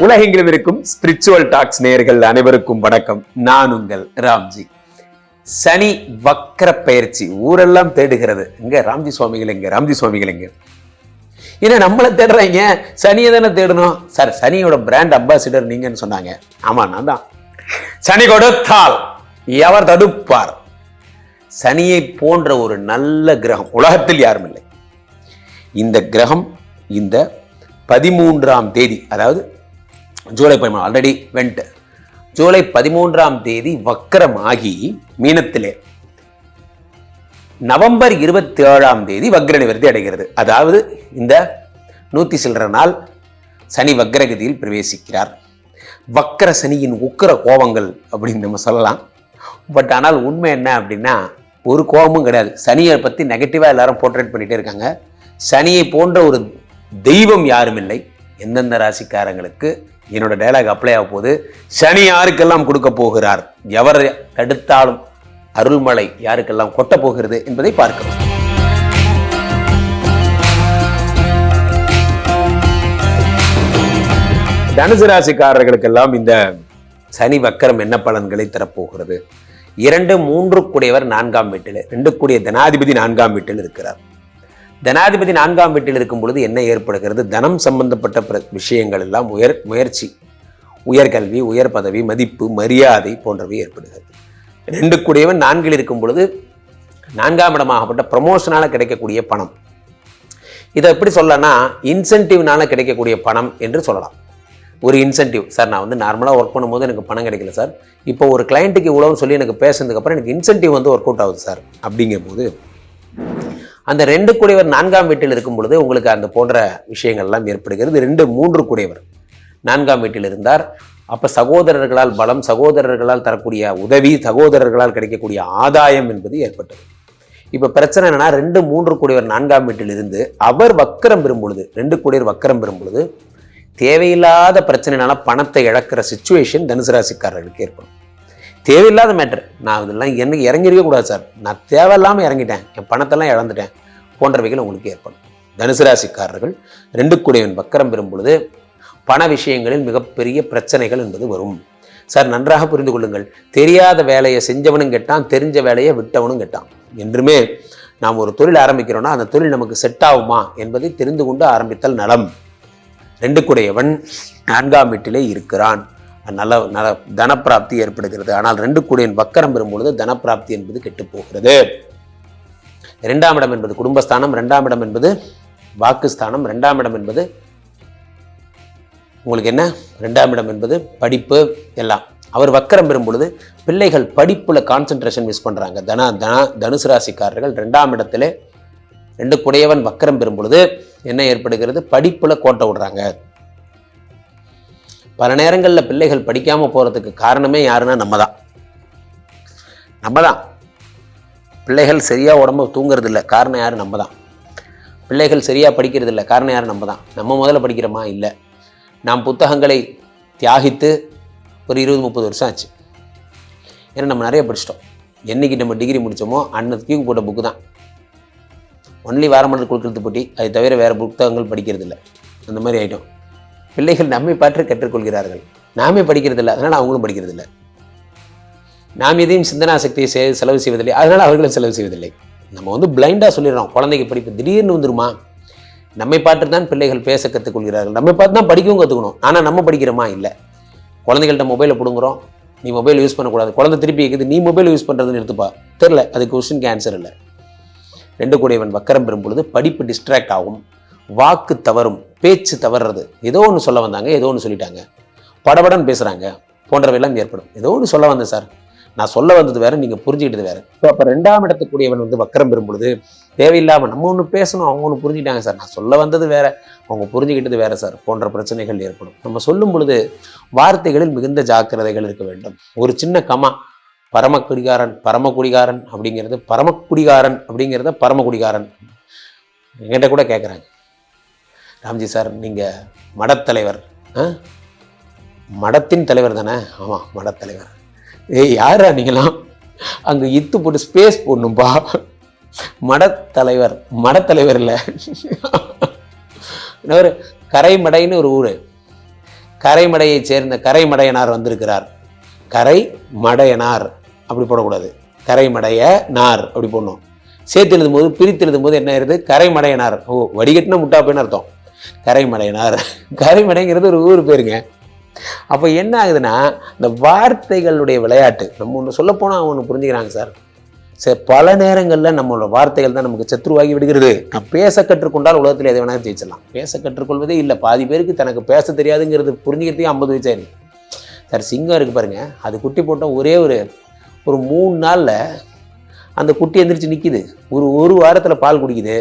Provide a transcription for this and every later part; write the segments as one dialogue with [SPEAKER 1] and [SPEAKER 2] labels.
[SPEAKER 1] உலகெங்கிலும் இருக்கும் spiritual tax நேயர்கள் அனைவருக்கும் வணக்கம். நான் உங்கள் ராம்ஜி. சனி வக்ர பயிற்சி ஊரெல்லாம் தேடுகிறது. எங்க ராம்ஜி சுவாமிகள் எங்க, ராம்ஜி சுவாமிகள் எங்க? ஏன்னா நம்மளை தேடுறாங்க, சனியை தானே தேடணும். சார் சனியோட பிராண்ட் அம்பாசிடர் நீங்கன்னு சொன்னாங்க. ஆமா, நான் தான். சனி கொடுத்தால் எவர் தடுப்பார்? சனியை போன்ற ஒரு நல்ல கிரகம் உலகத்தில் யாரும் இல்லை. இந்த கிரகம் இந்த 13ஆம் தேதி, அதாவது ஜூலை 13 ஆல்ரெடி வெண்ட், ஜூலை 13ஆம் தேதி வக்ரமாகி மீனத்திலே நவம்பர் 27ஆம் தேதி வக்ர நிவர்த்தி அடைகிறது. அதாவது இந்த 100 சில்லற நாள் சனி வக்ரகதியில் பிரவேசிக்கிறார். வக்ர சனியின் உக்கிர கோபங்கள் அப்படின்னு நம்ம சொல்லலாம். பட் ஆனால் உண்மை என்ன அப்படின்னா ஒரு கோபமும் கிடையாது. சனியை பற்றி நெகட்டிவாக எல்லாரும் போர்ட்ரேட் பண்ணிகிட்டே இருக்காங்க. சனியை போன்ற ஒரு தெய்வம் யாரும் இல்லை. எந்தெந்த ராசிக்காரங்களுக்கு என்னோட டயலாக் அப்ளை ஆக போது, சனி யாருக்கெல்லாம் கொடுக்க போகிறார், எவர் தடுத்தாலும் அருள்மழை யாருக்கெல்லாம் கொட்ட போகிறது என்பதை பார்க்கிறோம். தனுசு ராசிக்காரர்களுக்கெல்லாம் இந்த சனி வக்கரம் என்ன பலன்களை தரப்போகிறது? 2, 3 கூடியவர் 4ஆம் வீட்டில், 2 கூடிய தனாதிபதி 4ஆம் வீட்டில் இருக்கிறார். தனாதிபதி 4ஆம் வீட்டில் இருக்கும் பொழுது என்ன ஏற்படுகிறது? தனம் சம்பந்தப்பட்ட விஷயங்கள் எல்லாம் முயற்சி, உயர்கல்வி, உயர் பதவி, மதிப்பு, மரியாதை போன்றவை ஏற்படுகிறது. 2 கூடியவன் 4இல் இருக்கும் பொழுது 4ஆம் இடமாகப்பட்ட ப்ரமோஷனால கிடைக்கக்கூடிய பணம். இதை எப்படி சொல்லலாம்னா இன்சென்டிவ்னால கிடைக்கக்கூடிய பணம் என்று சொல்லலாம். ஒரு இன்சென்டிவ், சார் நான் வந்து நார்மலாக ஒர்க் பண்ணும்போது எனக்கு பணம் கிடைக்கல சார், இப்போ ஒரு கிளைண்ட்டுக்கு இவ்வளோன்னு சொல்லி எனக்கு பேசுனதுக்கப்புறம் எனக்கு இன்சென்டிவ் வந்து ஒர்க் அவுட் ஆகுது சார். அப்படிங்கும் போது அந்த 2 கூடியவர் 4ஆம் வீட்டில் இருக்கும் பொழுது உங்களுக்கு அந்த போன்ற விஷயங்கள்லாம் ஏற்படுகிறது. 2, 3 கூடியவர் 4ஆம் வீட்டில் இருந்தார். அப்போ சகோதரர்களால் பலம், சகோதரர்களால் தரக்கூடிய உதவி, சகோதரர்களால் கிடைக்கக்கூடிய ஆதாயம் என்பது ஏற்பட்டது. இப்போ பிரச்சனை என்னன்னா 2, 3 கூடியவர் 4ஆம் வீட்டில் இருந்து அவர் வக்கரம் பெறும் பொழுது, 2 கூடியவர் வக்கரம் பெறும் பொழுது தேவையில்லாத பிரச்சனைனால பணத்தை இழக்கிற சிச்சுவேஷன் தனுசு ராசிக்காரர்களுக்கு ஏற்படும். தேவையில்லாத மேட்டர், நான் இதெல்லாம் எனக்கு இறங்கிருக்க கூடாது சார், நான் தேவையில்லாமல் இறங்கிட்டேன், என் பணத்தெல்லாம் இழந்துட்டேன் போன்றவைகள் உங்களுக்கு ஏற்படும். தனுசு ராசிக்காரர்கள் 2 கூடியவன் வக்கரம் பெறும் பொழுது பண விஷயங்களில் மிகப்பெரிய பிரச்சனைகள் என்பது வரும். சார் நன்றாக புரிந்து கொள்ளுங்கள், தெரியாத வேலையை செஞ்சவனும் கெட்டான், தெரிஞ்ச வேலையை விட்டவனும் கெட்டான். என்றுமே நாம் ஒரு தொழில் ஆரம்பிக்கிறோம்னா அந்த தொழில் நமக்கு செட் ஆகுமா என்பதை தெரிந்து கொண்டு ஆரம்பித்தல் நலம். 2 கூடியவன் 4ஆம் வீட்டிலே இருக்கிறான், நல்ல தனப்பிராப்தி ஏற்படுகிறது. ஆனால் 2 கூடியவன் வக்கரம் பெறும்பொழுது தனப்பிராப்தி என்பது கெட்டு போகிறது. 2ஆம் இடம் என்பது குடும்பஸ்தானம், 2ஆம் இடம் என்பது வாக்குஸ்தானம், 2ஆம் இடம் என்பது உங்களுக்கு என்ன, 2ஆம் இடம் என்பது படிப்பு எல்லாம். அவர் வக்கரம் பெறும் பொழுது பிள்ளைகள் படிப்புல கான்சென்ட்ரேஷன் மிஸ் பண்றாங்க. தனுசு ராசிக்காரர்கள் 2ஆம் இடத்துல 2 கூடியவன் வக்கரம் பெறும் பொழுது என்ன ஏற்படுகிறது? படிப்புல கோட்டை விடுறாங்க. பல நேரங்களில் பிள்ளைகள் படிக்காம போறதுக்கு காரணமே யாருன்னா நம்ம தான். பிள்ளைகள் சரியா உடம்பு தூங்குறது இல்லை, காரணம் யாரு? நம்ம தான். பிள்ளைகள் சரியா படிக்கிறது இல்லை, காரணம் யாரு? நம்ம தான். நம்ம முதல்ல படிக்கிறோமா? இல்லை. நாம் புத்தகங்களை தியாகித்து ஒரு 20-30 வருஷம் ஆச்சு. ஏன்னா நம்ம நிறைய படிச்சிட்டோம். என்னைக்கு நம்ம டிகிரி முடித்தோமோ அன்னத்துக்கு போட்ட புக்கு தான். ஒன்லி வாரமண்டல் குழுக்கிறது போட்டி, அதை தவிர வேறு புத்தகங்கள் படிக்கிறது இல்லை. அந்த மாதிரி ஆகிட்டோம். பிள்ளைகள் நம்மை பற்றி கற்றுக்கொள்கிறார்கள், நாமே படிக்கிறது இல்லை, அதனால் அவங்களும் படிக்கிறது இல்லை. நாம் எதையும் சிந்தனா சக்தியை செலவு செய்வதில்லை, அதனால் அவர்களும் செலவு செய்வதில்லை. நம்ம வந்து பிளைண்டாக சொல்லிடுறோம், குழந்தைக்கு படிப்பு திடீர்னு வந்துருமா? நம்மை பார்த்து தான் பிள்ளைகள் பேச கற்றுக்கொள்கிறார்கள், நம்மை பார்த்து தான் படிக்கவும் கற்றுக்கணும். ஆனால் நம்ம படிக்கிறோமா? இல்லை. குழந்தைகள்கிட்ட மொபைலை பிடுங்குறோம், நீ மொபைல் யூஸ் பண்ணக்கூடாது, குழந்தை திருப்பி கேட்குது, நீ மொபைல் யூஸ் பண்ணுறதுன்னு எடுத்துப்பா, தெரில, அது கொஸ்டினுக்கு ஆன்சர் இல்லை. 2 கூடியவன் வக்கரம் பெறும் பொழுது படிப்பு டிஸ்ட்ராக்ட் ஆகும், வாக்கு தவறும், பேச்சு தவறுறது. ஏதோ ஒன்று சொல்ல வந்தாங்க, ஏதோ ஒன்று சொல்லிட்டாங்க, படபடன்னு பேசுகிறாங்க போன்றவையெல்லாம் ஏற்படும். ஏதோ ஒன்று சொல்ல வந்தேன் சார், நான் சொல்ல வந்தது வேறு, நீங்கள் புரிஞ்சுக்கிட்டது வேறு. ஸோ அப்போ 2ஆம் இடத்துக்கூடியவன் வந்து வக்கரம் பெறும் பொழுது தேவையில்லாமல் நம்ம ஒன்று பேசணும், அவங்க ஒன்று புரிஞ்சுக்கிட்டாங்க சார், நான் சொல்ல வந்தது வேறு, அவங்க புரிஞ்சுக்கிட்டது வேறு சார் போன்ற பிரச்சனைகள் ஏற்படும். நம்ம சொல்லும் பொழுது வார்த்தைகளில் மிகுந்த ஜாக்கிரதைகள் இருக்க வேண்டும். ஒரு சின்ன கமா, பரமக்குடிகாரன் அப்படிங்கிறது பரமக்குடிகாரன் என்கிட்ட கூட கேட்குறாங்க, ராம்ஜி சார் நீங்கள் மடத்தலைவர், மடத்தின் தலைவர் தானே? ஆமாம், மடத்தலைவர். யாரா நீங்களாம்? அங்கே இத்து போட்டு ஸ்பேஸ் போடணும்பா. மடத்தலைவர் இல்லை, ஒரு கரைமடைன்னு ஒரு ஊர், கரைமடையைச் சேர்ந்த கரைமடையனார் வந்திருக்கிறார். கரைமடையனார் அப்படி போடக்கூடாது, கரைமடையனார் அப்படி போடணும். சேர்த்து எழுதும்போது பிரித்து எழுதும்போது என்ன ஆயிருது, கரைமடையனார். ஓ, வடிகட்டின முட்டாப்பேன்னு அர்த்தம். கரைமடையனார், கரைமடைங்கிறது ஒரு ஊர் பேருங்க. அப்போ என்ன ஆகுதுன்னா, இந்த வார்த்தைகளுடைய விளையாட்டு. நம்ம ஒன்று சொல்லப்போனால் ஒன்று புரிஞ்சுக்கிறாங்க சார். சரி, பல நேரங்களில் நம்மளோட வார்த்தைகள் தான் நமக்கு சத்ருவாகி விடுகிறது. நான் பேச கற்றுக்கொண்டால் உலகத்தில் எதை வேணாலும் ஜெயிச்சிடலாம். பேச கற்றுக்கொள்வதே இல்லை. பாதி பேருக்கு தனக்கு பேச தெரியாதுங்கிறது புரிஞ்சுக்கிறதுக்கு 50 வயசாயிருது சார். சிங்கம் இருக்குது பாருங்க, அது குட்டி போட்டால் ஒரே ஒரு 3 நாளில் அந்த குட்டி எந்திரிச்சு நிற்கிது. ஒரு வாரத்தில் பால் குடிக்குது.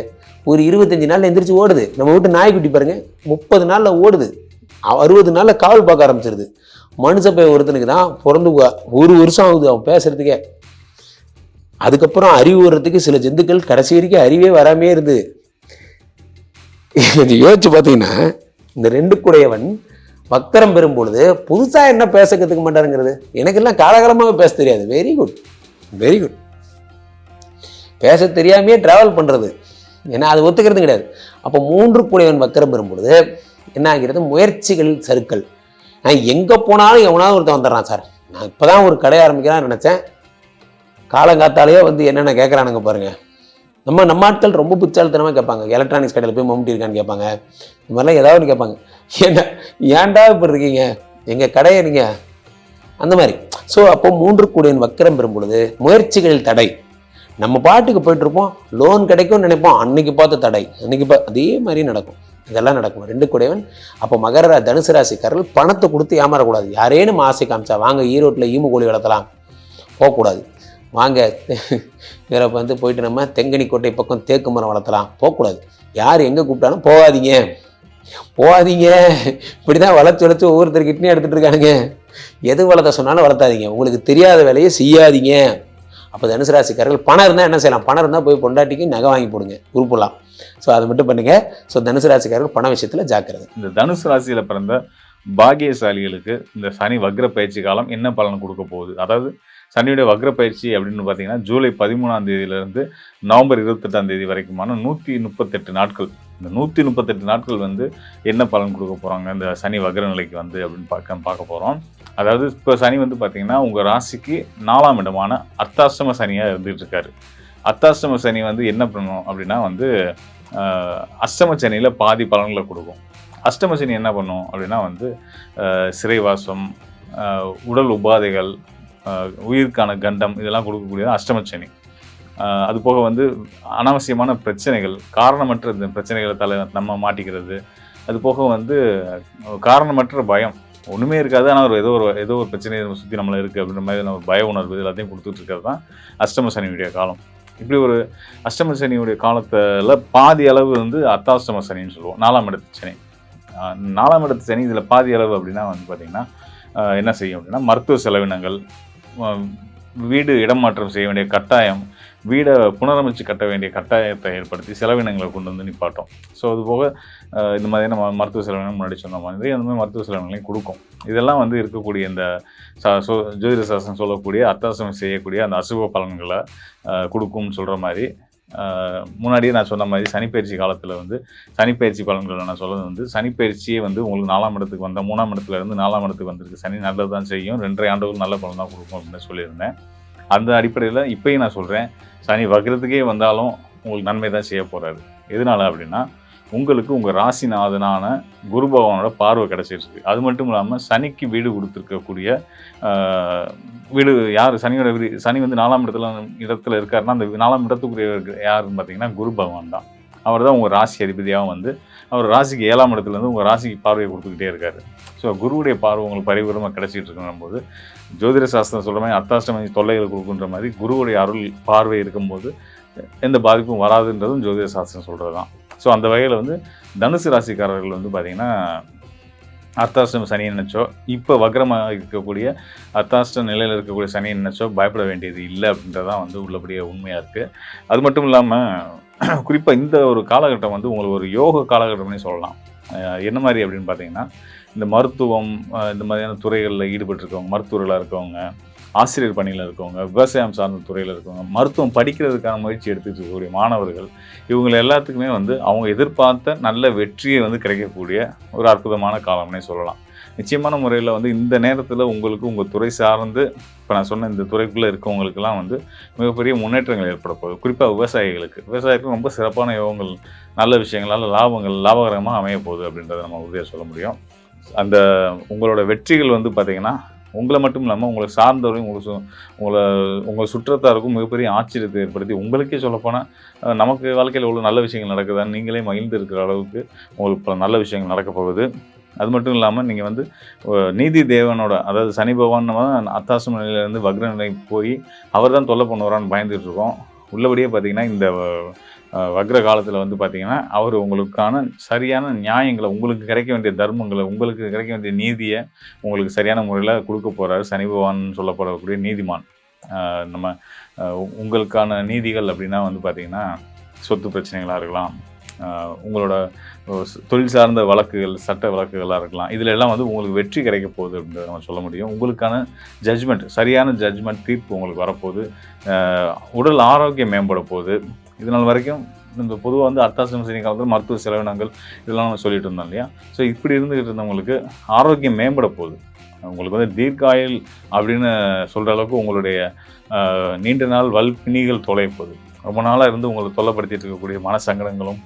[SPEAKER 1] ஒரு 25 நாளில் எந்திரிச்சு ஓடுது. நம்ம வீட்டு நாய்க்குட்டி பாருங்க, 30 நாளில் ஓடுது. 60 நாளில் காவல் பார்க்க ஆரம்பிச்சிருது. மனுஷ போய் ஒருத்தனுக்கு தான் பிறந்து 1 வருஷம் ஆகுது அவன் பேசுறதுக்கே. அதுக்கப்புறம் அறிவு வர்றதுக்கு சில ஜந்துக்கள் கடைசி வரைக்கும் அறிவே வராமே இருந்து. யோசிச்சு பார்த்தீங்கன்னா, இந்த 2 குடையவன் வக்கரம் பெறும் பொழுது புதுசாக என்ன பேச கற்றுக்க மாட்டாருங்கிறது. எனக்கெல்லாம் காலகாலமாகவே பேச தெரியாது. Very good, very good. பேச தெரியாமையே டிராவல் பண்ணுறது, ஏன்னா அது ஒத்துக்கிறது கிடையாது. அப்போ 3 குடையவன் வக்கரம் பெறும் பொழுது என்ன ஆகிறது, முயற்சிகளில் சறுக்கல். நான் எங்கே போனாலும் எவனாவது ஒருத்தன் வந்துடுறான் சார். நான் இப்போ தான் ஒரு கடை ஆரம்பிக்கலாம்னு நினச்சேன். காலங்காத்தாலேயே வந்து என்னென்ன கேட்குறானுங்க பாருங்கள். நம்ம ஆட்கள் ரொம்ப புத்தாலித்தனமாக கேட்பாங்க. எலக்ட்ரானிக்ஸ் கடையில் போய் மம்முட்டி இருக்கான்னு கேட்பாங்க. இந்த மாதிரிலாம் ஏதாவது ஒன்று கேட்பாங்க. ஏன்டா இப்படி இருக்கீங்க, எங்கள் கடையை நீங்கள் அந்த மாதிரி. ஸோ அப்போ 3 குடையவன் வக்கரம் பெறும் பொழுது முயற்சிகளில் தடை. நம்ம பாட்டுக்கு போயிட்டுருப்போம், லோன் கிடைக்கும்னு நினைப்போம், அன்னைக்கு பார்த்து தடை, அதே மாதிரி நடக்கும். இதெல்லாம் நடக்கும். 2 குடையவன். அப்போ தனுசு ராசிக்காரர்கள் பணத்தை கொடுத்து ஏமாறக்கூடாது. யாரேனும் ஆசை காமிச்சா வாங்க ஈரோட்டில் ஈமு கோழி வளர்த்தலாம், போகக்கூடாது. வாங்க வேற வந்து போயிட்டு நம்ம தெங்கனி கோட்டை பக்கம் தேக்கு மரம் வளர்த்தலாம், போகக்கூடாது. யார் எங்கே கூப்பிட்டாலும் போகாதீங்க. இப்படி தான் வளர்ச்சி ஒவ்வொருத்தர் கிட்னி எடுத்துகிட்டு இருக்கானுங்க. எது வளர்த்த சொன்னாலும் வளர்த்தாதீங்க, உங்களுக்கு தெரியாத வேலையை செய்யாதீங்க. அப்போ தனுசு ராசிக்காரர்கள் பணம் இருந்தால் என்ன செய்யலாம், பணம் இருந்தால் போய் பொண்டாட்டிக்கு நகை வாங்கி போடுங்க, உருப்பலாம். ஸோ அதை மட்டும் பண்ணுங்க. ஸோ தனுசு ராசிக்காரர்கள் பண விஷயத்தில் ஜாக்கிரதை.
[SPEAKER 2] இந்த தனுசு ராசியில் பிறந்த பாக்கியசாலிகளுக்கு இந்த சனி வக்ர பயிற்சி காலம் என்ன பலன் கொடுக்க போகுது? அதாவது சனியுடைய வக்ர பயிற்சி அப்படின்னு பார்த்தீங்கன்னா ஜூலை 13ஆம் தேதியிலிருந்து நவம்பர் 28ஆம் தேதி வரைக்குமான 138 நாட்கள். இந்த 138 நாட்கள் வந்து என்ன பலன் கொடுக்க போகிறாங்க இந்த சனி வக்ர நிலைக்கு வந்து அப்படின்னு பார்க்க போகிறோம். அதாவது இப்போ சனி வந்து பார்த்தீங்கன்னா உங்கள் ராசிக்கு 4ஆம் இடமான அர்த்தாஷ்டம சனியாக இருந்துகிட்டு இருக்காரு. அர்த்தாஷ்டம சனி வந்து என்ன பண்ணணும் அப்படின்னா வந்து அஷ்டம சனியில் பாதி பலன்களை கொடுக்கும். அஷ்டம சனி என்ன பண்ணும் அப்படின்னா வந்து சிறைவாசம், உடல் உபாதைகள், உயிருக்கான கண்டம், இதெல்லாம் கொடுக்கக்கூடியது அஷ்டம சனி. அது போக வந்து அனாவசியமான பிரச்சனைகள், காரணமற்ற இந்த பிரச்சனைகளை நம்ம மாட்டிக்கிறது. அது போக வந்து காரணமற்ற பயம், ஒன்றுமே இருக்காது ஆனால் ஏதோ ஒரு பிரச்சனை சுற்றி நம்மளை இருக்குது அப்படின்ற மாதிரி நம்ம பய உணர்வு எல்லாத்தையும் கொடுத்துட்டு இருக்கிறது தான் அஷ்டம சனியுடைய காலம். இப்படி ஒரு அஷ்டம சனியுடைய காலத்தில் பாதி அளவு வந்து அர்த்தாஷ்டம சனின்னு சொல்லுவோம். 4ஆம் இடத்து சனி. 4ஆம் இடத்து சனி இதில் பாதி அளவு அப்படின்னா வந்து பார்த்திங்கன்னா என்ன செய்யும் அப்படின்னா மருத்துவ செலவினங்கள், வீடு இடமாற்றம் செய்ய வேண்டிய கட்டாயம், வீடை புனரமைச்சு கட்ட வேண்டிய கட்டாயத்தை ஏற்படுத்தி செலவினங்களை கொண்டு வந்து நிப்பாட்டும். ஸோ அது போக இந்த மாதிரியான மருத்துவ செலவினம் முன்னாடி சொன்ன மாதிரி அந்த மாதிரி மருத்துவ செலவினங்களையும் கொடுக்கும். இதெல்லாம் வந்து இருக்கக்கூடிய இந்த ஜோதிட சாஸ்திரம் சொல்லக்கூடிய அர்த்தாஷ்டமம் செய்யக்கூடிய அந்த அசுப பலன்களை கொடுக்கும்னு சொல்கிற மாதிரி முன்னாடியே நான் சொன்ன மாதிரி சனிப்பயிற்சி காலத்தில் வந்து சனிப்பயிற்சி பலன்களை நான் சொல்கிறது வந்து சனிப்பயிற்சியே வந்து உங்களுக்கு 4ஆம் இடத்துக்கு வந்தால் 3ஆம் இடத்துல இருந்து 4ஆம் இடத்துக்கு வந்திருக்கு. சனி நல்லது தான் செய்யும், 2.5 ஆண்டுகள் நல்ல பலன் தான் கொடுக்கும் அப்படின்னு சொல்லியிருந்தேன். அந்த அடிப்படையில் இப்போயும் நான் சொல்கிறேன், சனி வக்ரத்துக்கே வந்தாலும் உங்களுக்கு நன்மை தான் செய்ய போகிறாரு. எதனால அப்படின்னா உங்களுக்கு உங்கள் ராசிநாதனான குரு பகவானோட பார்வை கிடச்சிருக்கு. அது மட்டும் இல்லாமல் சனிக்கு வீடு கொடுத்துருக்கக்கூடிய வீடு யார், சனியோட வீடு. சனி வந்து 4ஆம் இடத்துல இருக்காருன்னா அந்த 4ஆம் இடத்துக்குரிய யாருன்னு பார்த்தீங்கன்னா குரு பகவான் தான். அவர் தான் உங்கள் ராசி அதிபதியாகவும் வந்து அவர் ராசிக்கு 7ஆம் இடத்துலேருந்து உங்கள் ராசிக்கு பார்வையை கொடுத்துக்கிட்டே இருக்காரு. ஸோ குருவுடைய பார்வை உங்களுக்கு பரிபூரமாக கிடச்சிட்டு இருக்கணும் போது ஜோதிட சாஸ்திரம் சொல்கிற மாதிரி அர்த்தாஷ்டம தொல்லைகள் கொடுக்குன்ற மாதிரி குருவுடைய அருள் பார்வை இருக்கும்போது எந்த பாதிப்பும் வராதுன்றதும் ஜோதிட சாஸ்திரம் சொல்கிறது தான். ஸோ அந்த வகையில் வந்து தனுசு ராசிக்காரர்கள் வந்து பார்த்திங்கன்னா அர்த்தாஷ்டம சனியை நினச்சோ, இப்போ வக்ரமாக இருக்கக்கூடிய அர்த்தாஷ்ட நிலையில் இருக்கக்கூடிய சனியை நினச்சோ பயப்பட வேண்டியது இல்லை அப்படின்றதான் வந்து உள்ளபடியே உண்மையாக இருக்குது. அது மட்டும் இல்லாமல் குறிப்பாக இந்த ஒரு காலகட்டம் வந்து உங்களுக்கு ஒரு யோக காலகட்டம்னே சொல்லலாம். என்ன மாதிரி அப்படின்னு பார்த்தீங்கன்னா இந்த மருத்துவம், இந்த மாதிரியான துறைகளில் ஈடுபட்டிருக்கவங்க, மருத்துவர்களாக இருக்கவங்க, ஆசிரியர் பணியில் இருக்கவங்க, விவசாயம் சார்ந்த துறையில் இருக்கவங்க, மருத்துவம் படிக்கிறதுக்கான முயற்சி எடுத்துகிட்டு இருக்கக்கூடிய மாணவர்கள், இவங்க எல்லாத்துக்குமே வந்து அவங்க எதிர்பார்த்த நல்ல வெற்றியை வந்து கிடைக்கக்கூடிய ஒரு அற்புதமான காலம்னே சொல்லலாம். நிச்சயமான முறையில் வந்து இந்த நேரத்தில் உங்களுக்கு உங்கள் துறை சார்ந்து இப்போ நான் சொன்ன இந்த துறைக்குள்ளே இருக்கவங்களுக்கெல்லாம் வந்து மிகப்பெரிய முன்னேற்றங்கள் ஏற்பட போகுது. குறிப்பாக விவசாயிகளுக்கு ரொம்ப சிறப்பான யோகங்கள், நல்ல விஷயங்களால் லாபகரமாக அமைய போகுது அப்படின்றத நம்ம உறுதியாக சொல்ல முடியும். அந்த உங்களோட வெற்றிகள் வந்து பார்த்திங்கன்னா உங்களை மட்டும் இல்லாமல் உங்களை சார்ந்தவரையும் உங்கள் சுற்றத்தாருக்கும் மிகப்பெரிய ஆச்சரியத்தை ஏற்படுத்தி, உங்களுக்கே சொல்லப்போனால் நமக்கு வாழ்க்கையில் உள்ள நல்ல விஷயங்கள் நடக்குதான்னு நீங்களே மகிழ்ந்து இருக்கிற அளவுக்கு உங்களுக்கு பல நல்ல விஷயங்கள் நடக்க போகுது. அது மட்டும் இல்லாமல் நீங்கள் வந்து நீதி தேவனோட, அதாவது சனி பகவான் நம்ம அர்த்தாசிரம நிலையிலேருந்து வக்ர நிலை போய் அவர் தான் தொல்லை பண்ணுவாரான்னு பயந்துட்டு இருக்கோம். உள்ளபடியே பார்த்திங்கன்னா இந்த வக்ர காலத்தில் வந்து பார்த்திங்கன்னா அவர் உங்களுக்கான சரியான நியாயங்களை, உங்களுக்கு கிடைக்க வேண்டிய தர்மங்களை, உங்களுக்கு கிடைக்க வேண்டிய நீதியை உங்களுக்கு சரியான முறையில் கொடுக்க போகிறாரு. சனி பகவான் சொல்லப்படக்கூடிய நீதிமான். நம்ம உங்களுக்கான நீதிகள் அப்படின்னா வந்து பார்த்திங்கன்னா சொத்து பிரச்சனைகளாக இருக்கலாம், உங்களோட தொழில் சார்ந்த வழக்குகள், சட்ட வழக்குகளாக இருக்கலாம். இதில் எல்லாம் வந்து உங்களுக்கு வெற்றி கிடைக்க போகுது அப்படின்றத நம்ம சொல்ல முடியும். உங்களுக்கான ஜட்ஜ்மெண்ட், சரியான ஜட்ஜ்மெண்ட், தீர்ப்பு உங்களுக்கு வரப்போகுது. உடல் ஆரோக்கியம் மேம்பட போகுது. இதனால் வரைக்கும் இந்த பொதுவாக வந்து அர்த்தாசிரம சனி காலத்தில் மருத்துவ செலவினங்கள் இதெல்லாம் நம்ம சொல்லிட்டு இருந்தோம் இல்லையா? ஸோ இப்படி இருந்துகிட்டு இருந்தவங்களுக்கு ஆரோக்கியம் மேம்பட போகுது. உங்களுக்கு வந்து தீர்க்காயுள் அப்படின்னு சொல்கிற அளவுக்கு உங்களுடைய நீண்ட நாள் பிணிகள் தொலைய போகுது. ரொம்ப நாளாக இருந்து உங்களை தொல்லைப்படுத்திட்டு இருக்கக்கூடிய மனசங்கடங்களும்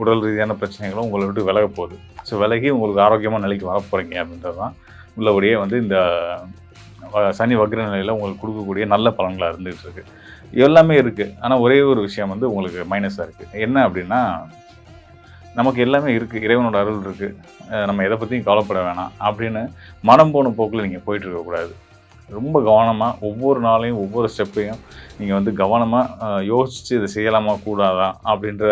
[SPEAKER 2] உடல் ரீதியான பிரச்சனைகளும் உங்களை விட்டு விலக போகுது. ஸோ விலகி உங்களுக்கு ஆரோக்கியமான நிலைக்கு வரப்போகிறீங்க அப்படின்றது தான் உள்ளபடியே வந்து இந்த சனி வக்ர நிலையில் உங்களுக்கு கொடுக்கக்கூடிய நல்ல பலன்களாக இருந்துகிட்டு இருக்குது. எல்லாமே இருக்குது. ஆனால் ஒரே ஒரு விஷயம் வந்து உங்களுக்கு மைனஸாக இருக்குது. என்ன அப்படின்னா, நமக்கு எல்லாமே இருக்குது, இறைவனோட அருள் இருக்குது, நம்ம எதை பற்றியும் கவலைப்பட வேணாம் அப்படின்னு மனம் போன போக்கில் நீங்கள் போயிட்டுருக்கக்கூடாது. ரொம்ப கவனமாக ஒவ்வொரு நாளையும் ஒவ்வொரு ஸ்டெப்பையும் நீங்கள் வந்து கவனமாக யோசித்து இதை செய்யலாமா கூடாதா அப்படின்ற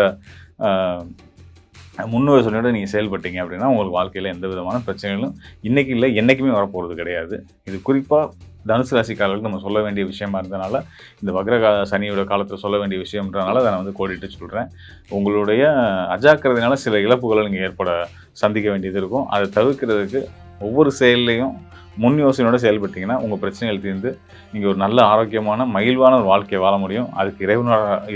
[SPEAKER 2] முன்னுயோசனையோட நீங்கள் செயல்பட்டீங்க அப்படின்னா உங்களுக்கு வாழ்க்கையில் எந்த விதமான பிரச்சனைகளும் இன்றைக்கி இல்லை, என்றைக்குமே வரப்போகிறது கிடையாது. இது குறிப்பாக தனுசு ராசிக்காரர்களுக்கு நம்ம சொல்ல வேண்டிய விஷயமா இருந்தனால, இந்த வக்ர சனியோட காலத்தில் சொல்ல வேண்டிய விஷயம்ன்றனால அதை நான் வந்து கோடிட்டு சொல்கிறேன். உங்களுடைய அஜாக்கிரதையினால சில இழப்புகளை நீங்கள் சந்திக்க வேண்டியது இருக்கும். அதை தவிர்க்கிறதுக்கு ஒவ்வொரு செயல்லையும் முன் யோசனையோட செயல்பட்டீங்கன்னா உங்கள் பிரச்சனைகள் தீர்ந்து நீங்கள் ஒரு நல்ல ஆரோக்கியமான மகிழ்வான ஒரு வாழ்க்கையை வாழ முடியும். அதுக்கு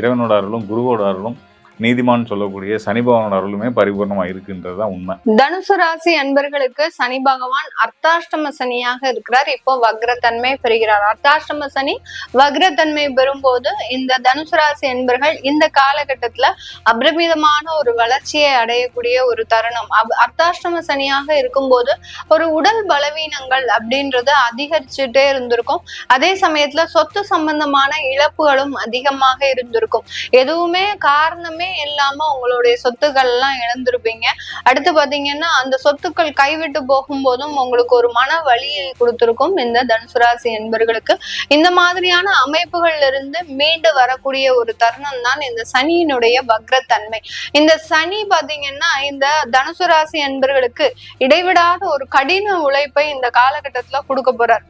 [SPEAKER 2] இறைவனோட அருளும் குருவோட அருளும் நீதிமான் சொல்லக்கூடிய சனி பகவானோட அருளுமே பரிபூர்ணமா இருக்குன்றது தான் உண்மை.
[SPEAKER 3] தனுசு ராசி அன்பர்களுக்கு சனி பகவான் அர்த்தாஷ்டம சனியாக இருக்கிறார். இப்போ வக்ரத்தன்மை பெறுகிறார். அர்த்தாஷ்டம சனி வக்ரத்தன்மை பெறும்போது இந்த தனுசு ராசி அன்பர்கள் இந்த காலகட்டத்துல அபரிமிதமான ஒரு வளர்ச்சியை அடையக்கூடிய ஒரு தருணம். அர்த்தாஷ்டம சனியாக இருக்கும்போது ஒரு உடல் பலவீனங்கள் அப்படின்றது அதிகரிச்சுட்டே இருந்திருக்கும். அதே சமயத்துல சொத்து சம்பந்தமான இழப்புகளும் அதிகமாக இருந்திருக்கும். எதுவுமே காரணமே இல்லாம உங்களுடைய சொத்துக்கள் எல்லாம் இழந்திருப்பீங்க. அடுத்து பாத்தீங்கன்னா அந்த சொத்துக்கள் கைவிட்டு போகும்போதும் உங்களுக்கு ஒரு மன வலியை கொடுத்திருக்கும் இந்த தனுசு ராசி என்பர்களுக்கு. இந்த மாதிரியான அமைப்புகள்ல இருந்து மீண்டு வரக்கூடிய ஒரு தருணம் தான் இந்த சனியினுடைய வக்ரத்தன்மை. இந்த சனி பாத்தீங்கன்னா இந்த தனுசு ராசி என்பர்களுக்கு இடைவிடாத ஒரு கடின உழைப்பை இந்த காலகட்டத்துல கொடுக்க போறார்.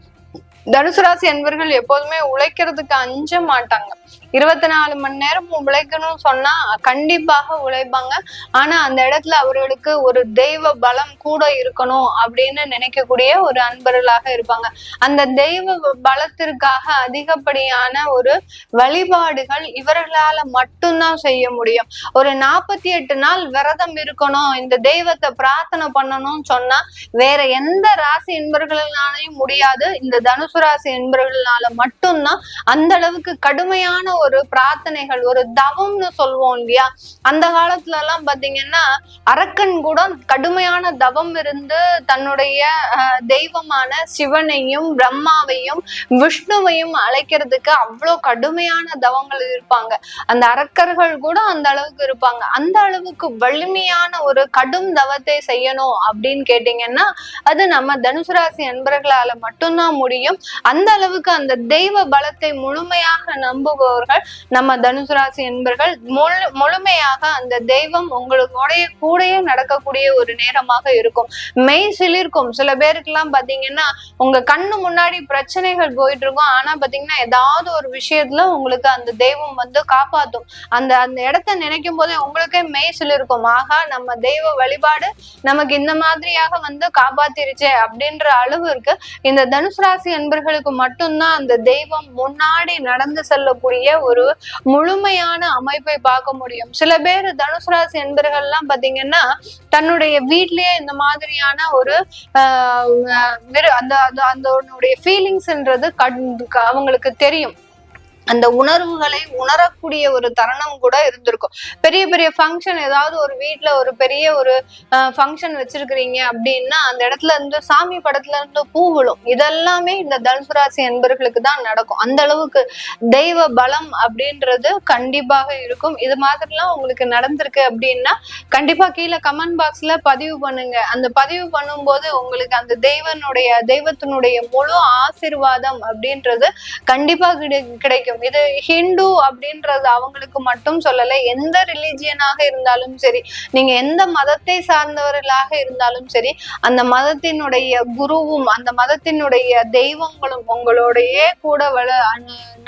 [SPEAKER 3] தனுசு ராசி என்பர்கள் எப்போதுமே உழைக்கிறதுக்கு அஞ்ச மாட்டாங்க. 24 மணி நேரம் உழைக்கணும்னு சொன்னா கண்டிப்பாக உழைப்பாங்க. ஆனா அந்த இடத்துல அவர்களுக்கு ஒரு தெய்வ பலம் கூட இருக்கணும் அப்படின்னு நினைக்கக்கூடிய ஒரு அன்பர்களாக இருப்பாங்க. அந்த தெய்வ பலத்திற்காக அதிகப்படியான ஒரு வழிபாடுகள் இவர்களால மட்டும்தான் செய்ய முடியும். ஒரு 48 நாள் விரதம் இருக்கணும், இந்த தெய்வத்தை பிரார்த்தனை பண்ணணும்னு சொன்னா வேற எந்த ராசி என்பர்களாலையும் முடியாது. இந்த தனுசு ராசி என்பர்களால மட்டும்தான் அந்த அளவுக்கு கடுமையான ஒரு பிரார்த்தனைகள், ஒரு தவம்னு சொல்லுவோம் இல்லையா? அந்த காலத்துல எல்லாம் பாத்தீங்கன்னா அரக்கன் கூட கடுமையான தவம் இருந்து தன்னுடைய தெய்வமான சிவனையும் பிரம்மாவையும் விஷ்ணுவையும் அழைக்கிறதுக்கு அவ்வளவு கடுமையான தவங்கள் இருப்பாங்க. அந்த அரக்கர்கள் கூட அந்த அளவுக்கு இருப்பாங்க. அந்த அளவுக்கு வலிமையான ஒரு கடும் தவத்தை செய்யணும் அப்படின்னு கேட்டீங்கன்னா அது நம்ம தனுசு ராசி அன்பர்களால மட்டும்தான் முடியும். அந்த அளவுக்கு அந்த தெய்வ பலத்தை முழுமையாக நம்புபவர்கள் நம்ம தனுசு ராசி என்பர்கள் முழுமையாக அந்த தெய்வம் உங்களுடைய கூடயே நடக்கக்கூடிய ஒரு நேரமாக இருக்கும். மெய் சிலிர்க்கும். சில பேருக்கு எல்லாம் பாத்தீங்கன்னா உங்க கண்ணு முன்னாடி பிரச்சனைகள் போயிட்டு இருக்கும். ஆனா பாத்தீங்கன்னா ஏதாவது ஒரு விஷயத்துல உங்களுக்கு அந்த தெய்வம் வந்து காப்பாத்தும். அந்த அந்த இடத்த நினைக்கும் போதே உங்களுக்கே மெய் சிலிர்க்கும். ஆகா, நம்ம தெய்வ வழிபாடு நமக்கு இந்த மாதிரியாக வந்து காப்பாத்திருச்சே அப்படின்ற அளவு இருக்கு. இந்த தனுசு ராசி என்பர்கள் என்பர்களுக்கு மட்டும்தான் அந்த தெய்வம் முன்னாடி நடந்து செல்லக்கூடிய ஒரு முழுமையான அமைப்பை பார்க்க முடியும். சில பேர் தனுசு ராசி என்பர்கள் எல்லாம் பாத்தீங்கன்னா தன்னுடைய வீட்லயே இந்த மாதிரியான ஒரு அந்த ஃபீலிங்ஸ்ன்றது அவங்களுக்கு தெரியும். அந்த உணர்வுகளை உணரக்கூடிய ஒரு தருணம் கூட இருந்திருக்கும். பெரிய பெரிய ஃபங்க்ஷன், ஏதாவது ஒரு வீட்டுல ஒரு பெரிய ஒரு ஃபங்க்ஷன் வச்சிருக்கிறீங்க அப்படின்னா அந்த இடத்துல இருந்து சாமி படத்துல இருந்து பூ விழும். இதெல்லாமே இந்த தனுசு ராசி என்பர்களுக்கு தான் நடக்கும். அந்த அளவுக்கு தெய்வ பலம் அப்படின்றது கண்டிப்பாக இருக்கும். இது மாதிரிலாம் உங்களுக்கு நடந்திருக்கு அப்படின்னா கண்டிப்பா கீழே கமெண்ட் பாக்ஸ்ல பதிவு பண்ணுங்க. அந்த பதிவு பண்ணும்போது உங்களுக்கு அந்த தெய்வத்தினுடைய முழு ஆசீர்வாதம் அப்படின்றது கண்டிப்பா கிடைக்கும். இது ஹிந்து அப்படின்றது அவங்களுக்கு மட்டும் சொல்லல, எந்த ரிலிஜியனாக இருந்தாலும் சரி, நீங்க எந்த மதத்தை சார்ந்தவர்களாக இருந்தாலும் சரி, அந்த மதத்தினுடைய குருவும் அந்த மதத்தினுடைய தெய்வங்களும் உங்களுடைய கூட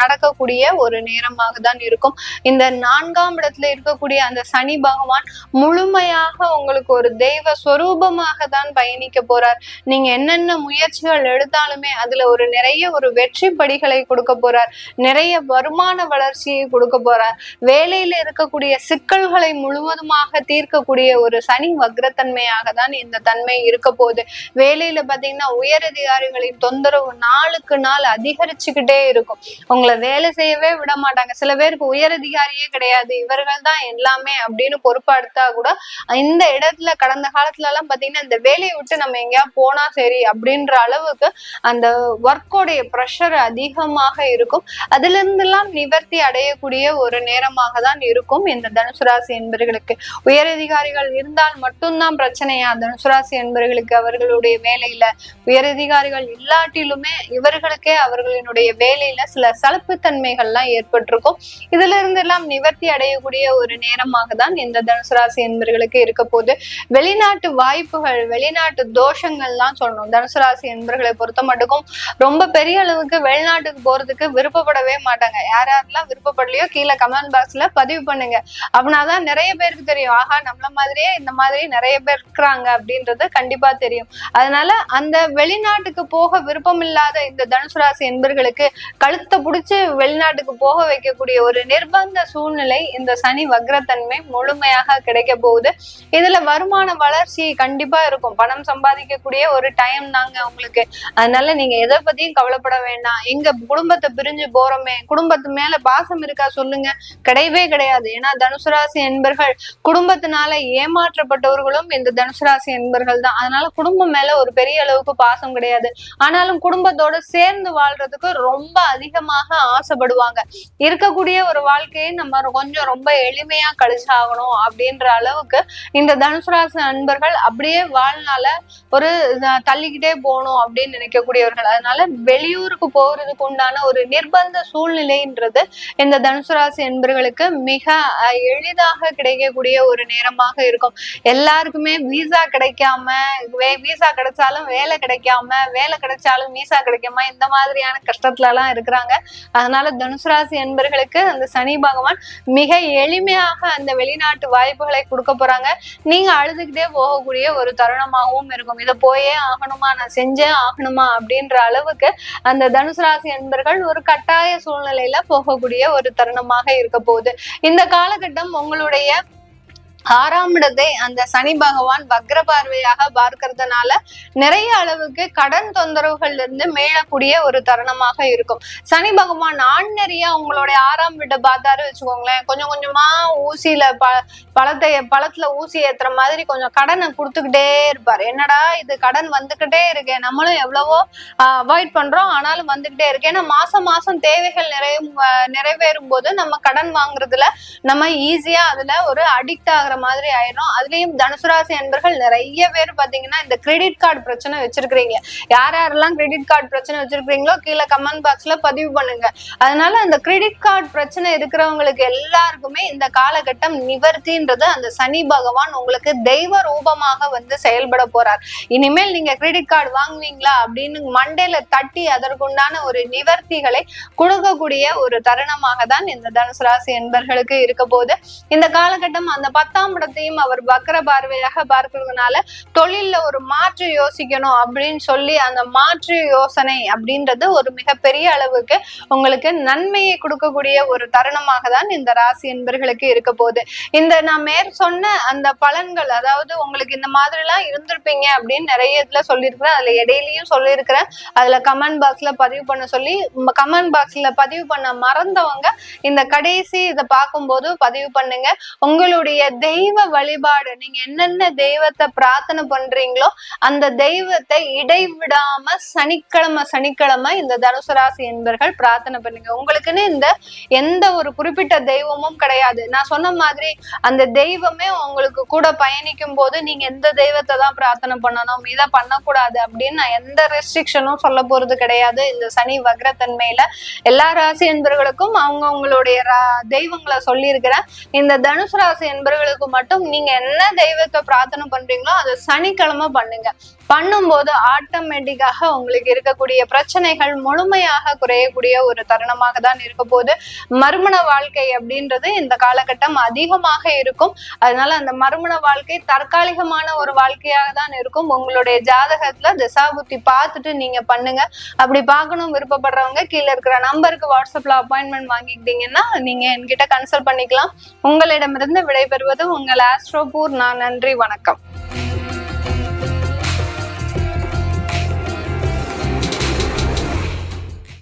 [SPEAKER 3] நடக்கக்கூடிய ஒரு நேரமாக தான் இருக்கும். இந்த 4ஆம் இடத்துல இருக்கக்கூடிய அந்த சனி பகவான் முழுமையாக உங்களுக்கு ஒரு தெய்வ ஸ்வரூபமாக தான் பயணிக்க போறார். நீங்க என்னென்ன முயற்சிகள் எடுத்தாலுமே அதுல நிறைய வெற்றி படிகளை கொடுக்க போறார். நிறைய வருமான வளர்ச்சியை கொடுக்க போறார். வேலையில இருக்கக்கூடிய சிக்கல்களை முழுவதுமாக தீர்க்கக்கூடிய ஒரு சனி வக்ரத்தன்மையாக தான் இந்த தன்மை இருக்க போகுது. வேலையில பாத்தீங்கன்னா உயரதிகாரிகளின் தொந்தரவு நாளுக்கு நாள் அதிகரிச்சுக்கிட்டே இருக்கும். உங்களை வேலை செய்யவே விட மாட்டாங்க. சில பேருக்கு உயரதிகாரியே கிடையாது, இவர்கள் தான் எல்லாமே அப்படின்னு பொறுப்பெடுத்தா கூட இந்த இடத்துல கடந்த காலத்துல எல்லாம் பாத்தீங்கன்னா இந்த வேலையை விட்டு நம்ம எங்கேயா போனா சரி அப்படின்ற அளவுக்கு அந்த ஒர்க்கோடைய ப்ரெஷர் அதிகமாக இருக்கும். அதுல இருந்தெல்லாம் நிவர்த்தி அடையக்கூடிய ஒரு நேரமாக தான் இருக்கும் இந்த தனுசு ராசி என்பர்களுக்கு. உயரதிகாரிகள் இருந்தால் மட்டும்தான் பிரச்சனையா தனுசு ராசி என்பர்களுக்கு? அவர்களுடைய வேலையில உயரதிகாரிகள் இல்லாட்டிலுமே இவர்களுக்கே அவர்களினுடைய வேலையில சில சலுப்புத்தன்மைகள்லாம் ஏற்பட்டிருக்கும். இதுல இருந்து எல்லாம் நிவர்த்தி அடையக்கூடிய ஒரு நேரமாக தான் இந்த தனுசு ராசி என்பர்களுக்கு இருக்க போது. வெளிநாட்டு வாய்ப்புகள், வெளிநாட்டு தோஷங்கள்லாம் சொல்லணும். தனுசு ராசி என்பர்களை பொறுத்த மட்டுக்கும் ரொம்ப பெரிய அளவுக்கு வெளிநாட்டுக்கு போறதுக்கு விருப்பப்படவே மாட்டாங்க. யாரெல்லாம் விருப்பப்படலையோ கீழே கமெண்ட் பாக்ஸ்ல பதிவு பண்ணுங்க. அப்படின்னாதான் நிறைய பேருக்கு தெரியும், ஆஹா நம்மள மாதிரியே இந்த மாதிரி நிறைய பேர் இருக்கிறாங்க அப்படின்றது கண்டிப்பா தெரியும். அதனால அந்த வெளிநாட்டுக்கு போக விருப்பம் இல்லாத இந்த தனுசு ராசி என்பர்களுக்கு கழுத்தை பிடிச்சு வெளிநாட்டுக்கு போக வைக்கக்கூடிய ஒரு நிர்பந்த சூழ்நிலை இந்த சனி வக்ரத்தன்மை முழுமையாக கிடைக்க போகுது. இதுல வருமான வளர்ச்சி கண்டிப்பா இருக்கும். பணம் சம்பாதிக்கக்கூடிய ஒரு டைம் தாங்க உங்களுக்கு. அதனால நீங்க எதை பத்தியும் கவலைப்பட வேண்டாம். எங்க குடும்பத்தை பிரிஞ்சு போறோமே, குடும்பத்து மேல பாசம் இருக்கா சொல்லுங்க? கிடையவே கிடையாது. ஏன்னா தனுசு ராசி என்பர்கள் குடும்பத்தினால ஏமாற்றப்பட்டவர்களும் இந்த தனுசு ராசி என்பர்கள் தான். அதனால குடும்பம் மேல ஒரு பெரிய அளவுக்கு பாசம் கிடையாது. ஆனாலும் குடும்பத்தோட சேர்ந்து வாழ்றதுக்கு ரொம்ப அதிகமாக ஆசைப்படுவாங்க. இருக்கக்கூடிய ஒரு வாழ்க்கையை நம்ம கொஞ்சம் ரொம்ப எளிமையா கழிச்சாகணும் அப்படின்ற அளவுக்கு இந்த தனுசு ராசி அன்பர்கள் அப்படியே வாழ்நாள ஒரு தள்ளிக்கிட்டே போகணும் அப்படின்னு நினைக்கக்கூடியவர்கள். அதனால வெளியூருக்கு போறதுக்கு உண்டான ஒரு நிர்பந்த சூழ்நிலைன்றது இந்த தனுசு ராசி என்பர்களுக்கு மிக எளிதாக கிடைக்கக்கூடிய ஒரு நேரமாக இருக்கும். எல்லாருக்குமே வீசா கிடைக்காம, வீசா கிடைச்சாலும் வேலை கிடைக்காம, வேலை கிடைச்சாலும் வீசா கிடைக்காம இந்த மாதிரியான கஷ்டத்துல எல்லாம் இருக்கிறாங்க. அதனால தனுசு ராசி என்பர்களுக்கு அந்த சனி பகவான் மிக எளிமையாக அந்த வெளிநாட்டு வாய்ப்புகளை கொடுக்க போறாங்க. நீங்க அழுதுகிட்டே போகக்கூடிய ஒரு தருணமாகவும் இருக்கும். இதை போயே ஆகணுமா, நான் செஞ்சே ஆகணுமா அப்படின்ற அளவுக்கு அந்த தனுசு ராசி என்பர்கள் ஒரு கட்டாய சூழ்நிலையில போகக்கூடிய ஒரு தருணமாக இருக்க போகுது. இந்த காலகட்டம் உங்களுடைய 6ஆம் இடத்தை அந்த சனி பகவான் வக்ர பார்வையாக பார்க்கறதுனால நிறைய அளவுக்கு கடன் தொந்தரவுகள்ல இருந்து மீளக்கூடிய ஒரு தருணமாக இருக்கும். சனி பகவான் ஆண்நெறியா உங்களுடைய 6ஆம் வீட்டை பார்த்தாரு வச்சுக்கோங்களேன், கொஞ்சம் கொஞ்சமா ஊசியில பழத்துல ஊசி ஏத்துற மாதிரி கொஞ்சம் கடனை கொடுத்துக்கிட்டே இருப்பாரு. என்னடா இது கடன் வந்துகிட்டே இருக்கேன், நம்மளும் எவ்வளவோ அவாய்ட் பண்றோம் ஆனாலும் வந்துகிட்டே இருக்கு. ஏன்னா மாசம் மாசம் தேவைகள் நிறைவேறும் போது நம்ம கடன் வாங்குறதுல நம்ம ஈஸியா அதுல ஒரு அடிக்ட் ஆகுற மாதிரி ஆயிடும். அதுலயும் தனுசு ராசி என்பர்கள் நிறைய பேர் பாத்தீங்கன்னா இந்த கிரெடிட் கார்டு பிரச்சனை வச்சிருக்கிறீங்க. யாரெல்லாம் கிரெடிட் கார்டு பிரச்சனை வச்சிருக்கிறீங்களோ கீழே கமெண்ட் பாக்ஸ்ல பதிவு பண்ணுங்க. அதனால அந்த கிரெடிட் கார்டு பிரச்சனை இருக்கிறவங்களுக்கு எல்லாருக்குமே இந்த காலகட்டம் நிவர்த்தின்றது அந்த சனி பகவான் உங்களுக்கு தெய்வ ரூபமாக செயல்பட போறார். இனிமேல் நீங்க கிரெடிட் கார்டு வாங்குவீங்களா அப்படின்னு மண்டையில தட்டி அதற்குண்டான ஒரு நிவர்த்திகளை கொடுக்கக்கூடிய ஒரு தருணமாக தான் இந்த தனுசு ராசி என்பர்களுக்கு இருக்க போது. இந்த காலகட்டம் அந்த 10ஆம் 10ஆம் இடத்தையும் அவர் வக்ர பார்வையாக பார்க்கறதுனால தொழில்ல ஒரு மாற்று யோசிக்கணும் அப்படின்னு சொல்லி அந்த மாற்று யோசனை அப்படின்றது ஒரு மிகப்பெரிய அளவுக்கு உங்களுக்கு நன்மையை கொடுக்கக்கூடிய ஒரு தருணமாக தான் இந்த ராசி என்பர்களுக்கு இருக்க போகுது. இந்த நான் சொன்ன அந்த பலன்கள், அதாவது உங்களுக்கு இந்த மாதிரி எல்லாம் இருந்திருப்பீங்க அப்படின்னு நிறைய இதுல சொல்லியிருக்கிறேன். அதுல இடையிலயும் சொல்லியிருக்கிறேன். அதுல கமெண்ட் பாக்ஸ்ல பதிவு பண்ண சொல்லி, கமெண்ட் பாக்ஸ்ல பதிவு பண்ண மறந்தவங்க இந்த கடைசி இதை பார்க்கும்போது பதிவு பண்ணுங்க. உங்களுடைய தெய்வ வழிபாடு, நீங்க என்னென்ன தெய்வத்தை பிரார்த்தனை பண்றீங்களோ அந்த தெய்வத்தை இடைவிடாம சனிக்கிழமை இந்த தனுசு ராசி என்பர்கள் பிரார்த்தனை பண்ணுங்க. உங்களுக்குன்னு இந்த எந்த ஒரு குறிப்பிட்ட தெய்வமும் கிடையாது. நான் சொன்ன மாதிரி அந்த தெய்வமே உங்களுக்கு கூட பயணிக்கும் போது நீங்க எந்த தெய்வத்தை தான் பிரார்த்தனை பண்ணணும், இதை பண்ணக்கூடாது அப்படின்னு நான் எந்த ரெஸ்ட்ரிக்ஷனும் சொல்ல போறது கிடையாது. இந்த சனி வக்ரத்தன்மையில எல்லா ராசி என்பர்களுக்கும் அவங்களுடைய தெய்வங்களை சொல்லியிருக்கிறேன். இந்த தனுசு ராசி என்பர்களுக்கு மட்டும் நீங்க என்ன தெய்வத்தை பிரார்த்தனை பண்றீங்களோ அதை சனிக்கிழமை பண்ணுங்க. பண்ணும்போது ஆட்டோமேட்டிக்காக உங்களுக்கு இருக்கக்கூடிய பிரச்சனைகள் முழுமையாக குறையக்கூடிய ஒரு தருணமாக தான் இருக்க போது. மறுமண வாழ்க்கை அப்படின்றது இந்த காலகட்டம் அதிகமாக இருக்கும். அதனால அந்த மறுமண வாழ்க்கை தற்காலிகமான ஒரு வாழ்க்கையாக தான் இருக்கும். உங்களுடைய ஜாதகத்துல திசாபுத்தி பார்த்துட்டு நீங்க பண்ணுங்க. அப்படி பார்க்கணும் விருப்பப்படுறவங்க கீழே இருக்கிற நம்பருக்கு வாட்ஸ்அப்ல அப்பாயின்மெண்ட் வாங்கிக்கிட்டீங்கன்னா நீங்க என்கிட்ட கன்சல்ட் பண்ணிக்கலாம். உங்களிடமிருந்து விடைபெறுவது உங்கள் ஆஸ்ட்ரோபூர். நான் நன்றி, வணக்கம்.